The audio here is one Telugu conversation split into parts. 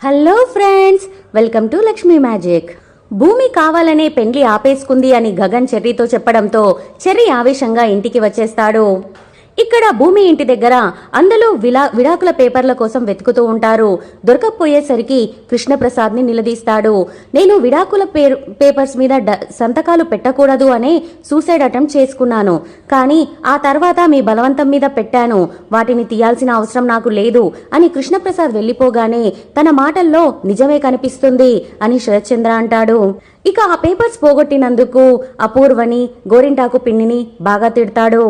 Hello friends, welcome to Lakshmi magic. భూమి కావాలనే పెండ్లి ఆపేసుకుంది అని గగన్ చెర్రీతో చెప్పడంతో చెర్రీ ఆవేశంగా ఇంటికి వచ్చేస్తాడు. ఇక్కడ భూమి ఇంటి దగ్గర అందరూ విడాకుల పేపర్ల కోసం వెతుకుతూ ఉంటారు. దొరకకపోయేసరికి కృష్ణప్రసాద్ ని నిలదీస్తాడు. నేను విడాకుల పేపర్స్ మీద సంతకాలు పెట్టకూడదు అనే సూసైడ్ అటెంప్ట్ చేసుకున్నాను, కానీ ఆ తర్వాత మీ బలవంతం మీద పెట్టాను. వాటిని తీయాల్సిన అవసరం నాకు లేదు అని కృష్ణప్రసాద్ వెళ్లిపోగానే తన మాటల్లో నిజమే కనిపిస్తుంది అని శరత్చంద్ర అంటాడు. ఇక ఆ పేపర్స్ పోగొట్టినందుకు అపూర్వని, గోరింటాకు పిన్నిని బాగా తిడతాడు.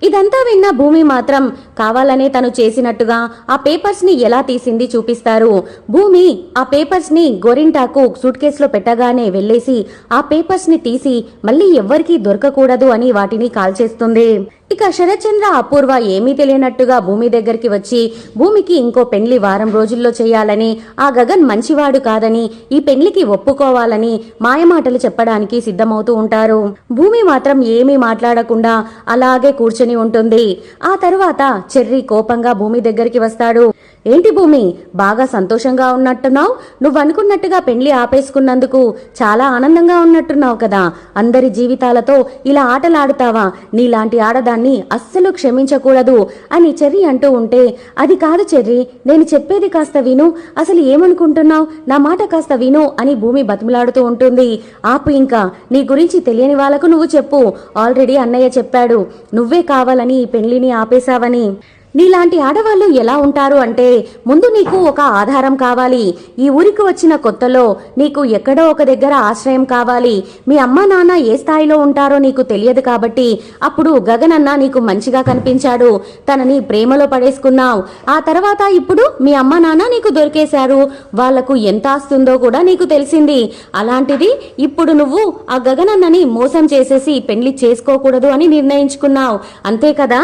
ఇదంతా విన్న భూమి మాత్రం కావాలనే తను చేసినట్టుగా ఆ పేపర్స్ ని ఎలా తీసింది చూపిస్తారు. భూమి ఆ పేపర్స్ ని గోరింటాకు సూట్ కేసులో పెట్టగానే వెళ్లేసి ఆ పేపర్స్ ని తీసి మళ్ళీ ఎవ్వరికీ దొరకకూడదు అని వాటిని కాల్చేస్తుంది. ఇక శరత్చంద్ర, అపూర్వ ఏమీ తెలియనట్టుగా భూమి దగ్గరికి వచ్చి భూమికి ఇంకో పెండ్లి వారం రోజుల్లో చేయాలని, ఆ గగన్ మంచివాడు కాదని, ఈ పెండ్లికి ఒప్పుకోవాలని మాయమాటలు చెప్పడానికి సిద్ధమవుతూ ఉంటారు. భూమి మాత్రం ఏమీ మాట్లాడకుండా అలాగే కూర్చొని ఉంటుంది. ఆ తరువాత చెర్రీ కోపంగా భూమి దగ్గరికి వస్తాడు. ఏంటి భూమి, బాగా సంతోషంగా ఉన్నట్టున్నావు? నువ్వు అనుకున్నట్టుగా పెండ్లి ఆపేసుకున్నందుకు చాలా ఆనందంగా ఉన్నట్టున్నావు కదా. అందరి జీవితాలతో ఇలా ఆటలాడుతావా? నీలాంటి ఆడదాన్ని అస్సలు క్షమించకూడదు అని చెర్రీ అంటూ ఉంటే, అది కాదు చెర్రీ, నేను చెప్పేది కాస్త విను. అసలు ఏమనుకుంటున్నావు? నా మాట కాస్త విను అని భూమి బతిమలాడుతూ ఉంటుంది. ఆపు, ఇంకా నీ గురించి తెలియని వాళ్లకు నువ్వు చెప్పు. ఆల్రెడీ అన్నయ్య చెప్పాడు నువ్వే కావాలని ఈ పెండ్లిని ఆపేశావని. నీలాంటి ఆడవాళ్ళు ఎలా ఉంటారు అంటే, ముందు నీకు ఒక ఆధారం కావాలి. ఈ ఊరికి వచ్చిన కొత్తలో నీకు ఎక్కడో ఒక దగ్గర ఆశ్రయం కావాలి. మీ అమ్మా నాన్న ఏ స్థాయిలో ఉంటారో నీకు తెలియదు కాబట్టి అప్పుడు గగన్ అన్న నీకు మంచిగా కనిపించాడు, తనని ప్రేమలో పడేసుకున్నావు. ఆ తర్వాత ఇప్పుడు మీ అమ్మా నాన్న నీకు దొరికేశారు, వాళ్లకు ఎంత ఆస్తుందో కూడా నీకు తెలిసింది. అలాంటిది ఇప్పుడు నువ్వు ఆ గగన్ అన్నని మోసం చేసేసి పెళ్లి చేసుకోకూడదు అని నిర్ణయించుకున్నావు, అంతే కదా.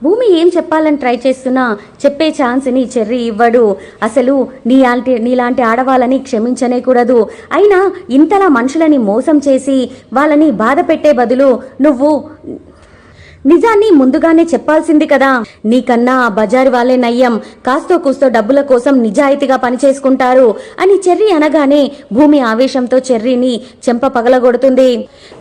భూమి ఏం చెప్పాలని ట్రై చేస్తున్నా చెప్పే ఛాన్స్ని చెర్రీ ఇవ్వడు. అసలు నీలాంటి ఆడవాళ్ళని క్షమించనే కూడదు. అయినా ఇంతలా మనుషులని మోసం చేసి వాళ్ళని బాధ పెట్టే బదులు నువ్వు నిజాన్ని ముందుగానే చెప్పాల్సింది కదా. నీకన్నా ఆ బజారు వాళ్ళే నయ్యం, కాస్తో కూస్తో డబ్బుల కోసం నిజాయితీగా పనిచేసుకుంటారు అని చెర్రీ అనగానే భూమి ఆవేశంతో చెర్రీని చెంప పగలగొడుతుంది.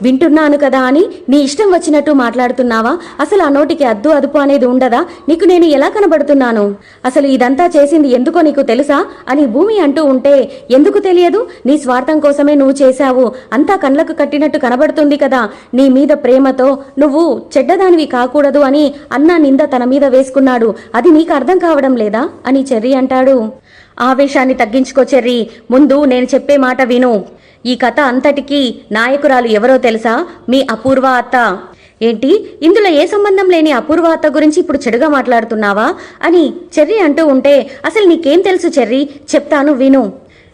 వింటున్నాను కదా అని నీ ఇష్టం వచ్చినట్టు మాట్లాడుతున్నావా? అసలు ఆ నోటికి అద్దు అదుపు అనేది ఉండదా? నీకు నేను ఎలా కనబడుతున్నాను? అసలు ఇదంతా చేసింది ఎందుకో నీకు తెలుసా అని భూమి అంటూ ఉంటే, ఎందుకు తెలియదు? నీ స్వార్థం కోసమే నువ్వు చేశావు, అంతా కళ్ళకు కట్టినట్టు కనబడుతుంది కదా. నీ మీద ప్రేమతో నువ్వు చెడ్డదా కాకూడదు అని అన్న నింద తన మీద వేసుకున్నాడు, అది నీకు అర్థం కావడం లేదా అని చెర్రీ అంటాడు. ఆవేశాన్ని తగ్గించుకో చెర్రీ, ముందు నేను చెప్పే మాట విను. ఈ కథ అంతటికీ నాయకురాలు ఎవరో తెలుసా? మీ అపూర్వ అత్త. ఏంటి, ఇందులో ఏ సంబంధం లేని అపూర్వ అత్త గురించి ఇప్పుడు చెడుగా మాట్లాడుతున్నావా అని చెర్రీ అంటూ ఉంటే, అసలు నీకేం తెలుసు చెర్రీ? చెప్తాను విను.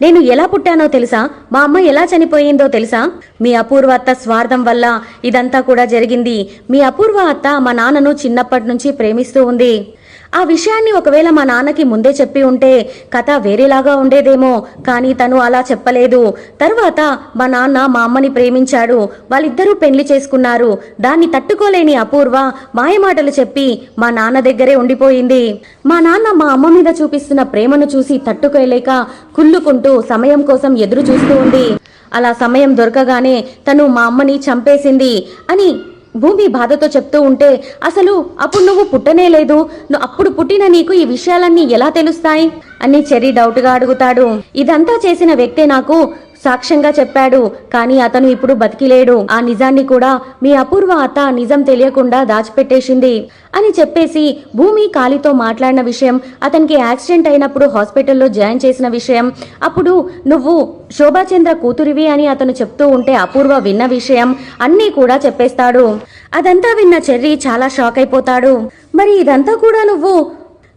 నేను ఎలా పుట్టానో తెలుసా? మా అమ్మ ఎలా చనిపోయిందో తెలుసా? మీ అపూర్వ అత్త స్వార్థం వల్ల ఇదంతా కూడా జరిగింది. మీ అపూర్వ అత్త మా నాన్నను చిన్నప్పటి నుంచి ప్రేమిస్తూ ఉంది. ఆ విషయాన్ని ఒకవేళ మా నాన్నకి ముందే చెప్పి ఉంటే కథ వేరేలాగా ఉండేదేమో, కానీ తను అలా చెప్పలేదు. తర్వాత మా నాన్న మా అమ్మని ప్రేమించాడు, వాళ్ళిద్దరూ పెళ్లి చేసుకున్నారు. దాన్ని తట్టుకోలేని అపూర్వ మాయమాటలు చెప్పి మా నాన్న దగ్గరే ఉండిపోయింది. మా నాన్న మా అమ్మ మీద చూపిస్తున్న ప్రేమను చూసి తట్టుకోలేక కుళ్ళుకుంటూ సమయం కోసం ఎదురు చూస్తూ ఉంది. అలా సమయం దొరకగానే తను మా అమ్మని చంపేసింది అని భూమి బాధతో చెప్తూ ఉంటే, అసలు అప్పుడు నువ్వు పుట్టనే లేదు, అప్పుడు పుట్టిన నీకు ఈ విషయాలన్నీ ఎలా తెలుస్తాయి అని చెర్రీ డౌట్గా అడుగుతాడు. ఇదంతా చేసిన వ్యక్తే నాకు సాక్ష్యంగా చెప్పాడు, కానీ అతను ఇప్పుడు బతికిలేడు. ఆ నిజాన్ని కూడా మీ అపూర్వ అత్త నిజం తెలియకుండా దాచిపెట్టేసింది అని చెప్పేసి భూమి కాలితో మాట్లాడిన విషయం, అతనికి యాక్సిడెంట్ అయినప్పుడు హాస్పిటల్లో జాయిన్ చేసిన విషయం, అప్పుడు నువ్వు శోభాచంద్ర కూతురివి అని అతను చెప్తూ ఉంటే అపూర్వ విన్న విషయం అన్నీ కూడా చెప్పేస్తాడు. అదంతా విన్న చెర్రీ చాలా షాక్ అయిపోతాడు. మరి ఇదంతా కూడా నువ్వు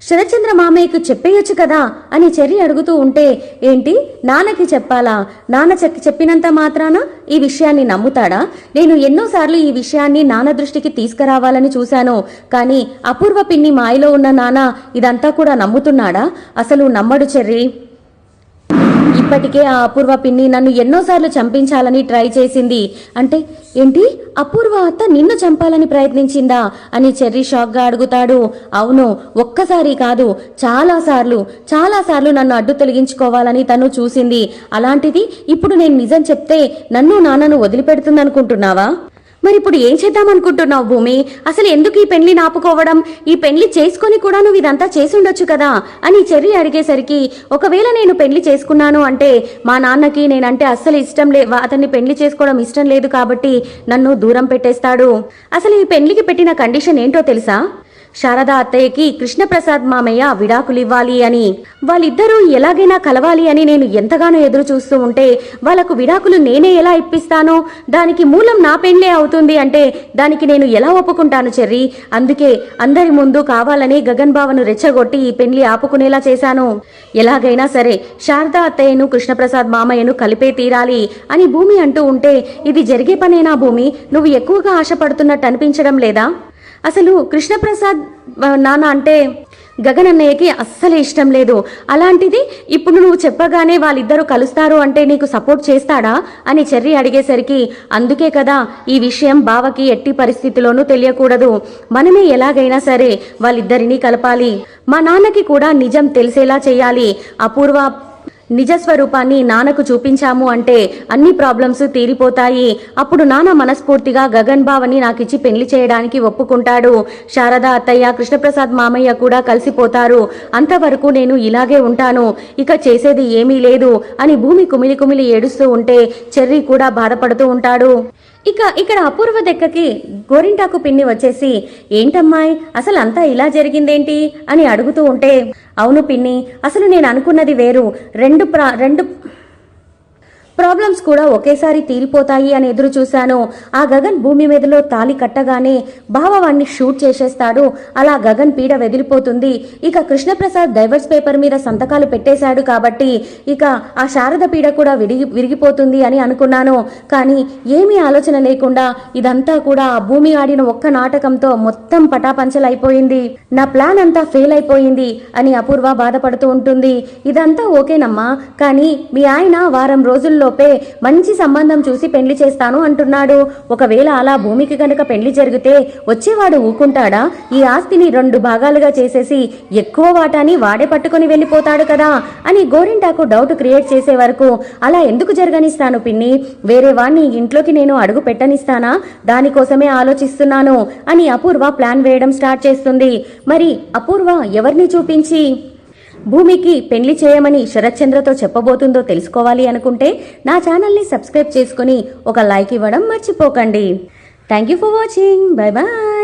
శరత్చంద్ర మామయ్యకు చెప్పేయొచ్చు కదా అని చెర్రీ అడుగుతూ ఉంటే, ఏంటి నాన్నకి చెప్పాలా? నాన్న చెప్పినంత మాత్రాన ఈ విషయాన్ని నమ్ముతాడా? నేను ఎన్నోసార్లు ఈ విషయాన్ని నాన్న దృష్టికి తీసుకురావాలని చూశాను, కానీ అపూర్వ పిన్ని మాయలో ఉన్న నాన్న ఇదంతా కూడా నమ్ముతున్నాడా? అసలు నమ్మడు చెర్రీ. ఇప్పటికే ఆ అపూర్వ పిన్ని నన్ను ఎన్నోసార్లు చంపించాలని ట్రై చేసింది. అంటే ఏంటి, అపూర్వ అత్త నిన్ను చంపాలని ప్రయత్నించిందా అని చెర్రీ షాక్గా అడుగుతాడు. అవును, ఒక్కసారి కాదు, చాలాసార్లు నన్ను అడ్డు తొలగించుకోవాలని తను చూసింది. అలాంటిది ఇప్పుడు నేను నిజం చెప్తే నన్ను నాన్నను వదిలిపెడుతుందనుకుంటున్నావా? మరి ఇప్పుడు ఏం చేద్దామనుకుంటున్నావు భూమి? అసలు ఎందుకు ఈ పెళ్లిని ఆపుకోవడం? ఈ పెళ్లి చేసుకొని కూడా నువ్వు ఇదంతా చేసుండొచ్చు కదా అని చెర్రీ అడిగేసరికి, ఒకవేళ నేను పెళ్లి చేసుకున్నాను అంటే మా నాన్నకి నేనంటే అస్సలు ఇష్టం అతన్ని పెళ్లి చేసుకోవడం ఇష్టం లేదు కాబట్టి నన్ను దూరం పెట్టేస్తాడు. అసలు ఈ పెళ్లికి పెట్టిన కండిషన్ ఏంటో తెలుసా? శారదా అత్తయ్యకి కృష్ణప్రసాద్ మామయ్య విడాకులివ్వాలి అని, వాళ్ళిద్దరూ ఎలాగైనా కలవాలి అని నేను ఎంతగానో ఎదురు చూస్తూ ఉంటే వాళ్లకు విడాకులు నేనే ఎలా ఇప్పిస్తాను? దానికి మూలం నా పెళ్లే అవుతుంది అంటే దానికి నేను ఎలా ఒప్పుకుంటాను చెర్రీ? అందుకే అందరి ముందు కావాలని గగన్ బావను రెచ్చగొట్టి ఈ పెళ్లి ఆపుకునేలా చేశాను. ఎలాగైనా సరే శారదా అత్తయ్యను కృష్ణప్రసాద్ మామయ్యను కలిపే తీరాలి అని భూమి అంటూ ఉంటే, ఇది జరిగే పనేనా భూమి? నువ్వు ఎక్కువగా ఆశపడుతున్నట్టు అనిపించడం లేదా? అసలు కృష్ణప్రసాద్ నాన్న అంటే గగన్ అన్నయ్యకి అస్సలు ఇష్టం లేదు. అలాంటిది ఇప్పుడు నువ్వు చెప్పగానే వాళ్ళిద్దరూ కలుస్తారు అంటే నీకు సపోర్ట్ చేస్తాడా అని చెర్రీ అడిగేసరికి, అందుకే కదా ఈ విషయం బావకి ఎట్టి పరిస్థితిలోనూ తెలియకూడదు. మనమే ఎలాగైనా సరే వాళ్ళిద్దరినీ కలపాలి. మా నాన్నకి కూడా నిజం తెలిసేలా చేయాలి. అపూర్వ నిజస్వరూపాన్ని నాన్నకు చూపించాము అంటే అన్ని ప్రాబ్లమ్స్ తీరిపోతాయి. అప్పుడు నాన్న మనస్ఫూర్తిగా గగన్ బావని నాకిచ్చి పెళ్లి చేయడానికి ఒప్పుకుంటాడు. శారదా అత్తయ్య కృష్ణప్రసాద్ మామయ్య కూడా కలిసిపోతారు. అంతవరకు నేను ఇలాగే ఉంటాను, ఇక చేసేది ఏమీ లేదు అని భూమి కుమిలి ఏడుస్తూ ఉంటే చెర్రీ కూడా బాధపడుతూ ఉంటాడు. ఇక్కడ అపూర్వ దగ్గరికి గోరింటాకు పిన్ని వచ్చేసి, ఏంటమ్మాయి అసలు అంతా ఇలా జరిగిందేంటి అని అడుగుతూ ఉంటే, అవును పిన్ని, అసలు నేను అనుకున్నది వేరు. రెండు ప్రాబ్లమ్స్ కూడా ఒకేసారి తీరిపోతాయి అని ఎదురు చూశాను. ఆ గగన్ భూమి మీదలో తాళి కట్టగానే బావ వాణ్ణి షూట్ చేసేస్తాడు. అలా గగన్ పీడ వెదిలిపోతుంది. ఇక కృష్ణప్రసాద్ డైవర్స్ పేపర్ మీద సంతకాలు పెట్టేశాడు కాబట్టి ఇక ఆ శారద పీడ కూడా విరిగిపోతుంది అని అనుకున్నాను. కానీ ఏమీ ఆలోచన లేకుండా ఇదంతా కూడా ఆ భూమి ఆడిన ఒక్క నాటకంతో మొత్తం పటాపంచలైపోయింది. నా ప్లాన్ అంతా ఫెయిల్ అయిపోయింది అని అపూర్వ బాధపడుతూ ఉంటుంది. ఇదంతా ఓకేనమ్మా, కానీ మీ ఆయన వారం రోజుల్లో మంచి సంబంధం చూసి పెళ్లి చేస్తాను అంటున్నాడు. ఒకవేళ అలా భూమికి గనక పెళ్లి జరిగితే వచ్చేవాడు ఊకుంటాడా? ఈ ఆస్తిని 2 భాగాలుగా చేసేసి ఎక్కువ వాటాని వాడే పట్టుకుని వెళ్ళిపోతాడు కదా అని గోరింటాకు డౌట్ క్రియేట్ చేసే వరకు, అలా ఎందుకు జరగనిస్తాను పిన్ని? వేరే వాణ్ణి ఇంట్లోకి నేను అడుగు పెట్టనిస్తానా? దానికోసమే ఆలోచిస్తున్నాను అని అపూర్వ ప్లాన్ వేయడం స్టార్ట్ చేస్తుంది. మరి అపూర్వ ఎవరిని చూపించి భూమికి పెళ్లి చేయమని శరత్చంద్రతో చెప్పబోతుందో తెలుసుకోవాలి అనుకుంటే నా ఛానల్ని సబ్స్క్రైబ్ చేసుకుని ఒక లైక్ ఇవ్వడం మర్చిపోకండి. Thank you for watching. Bye bye.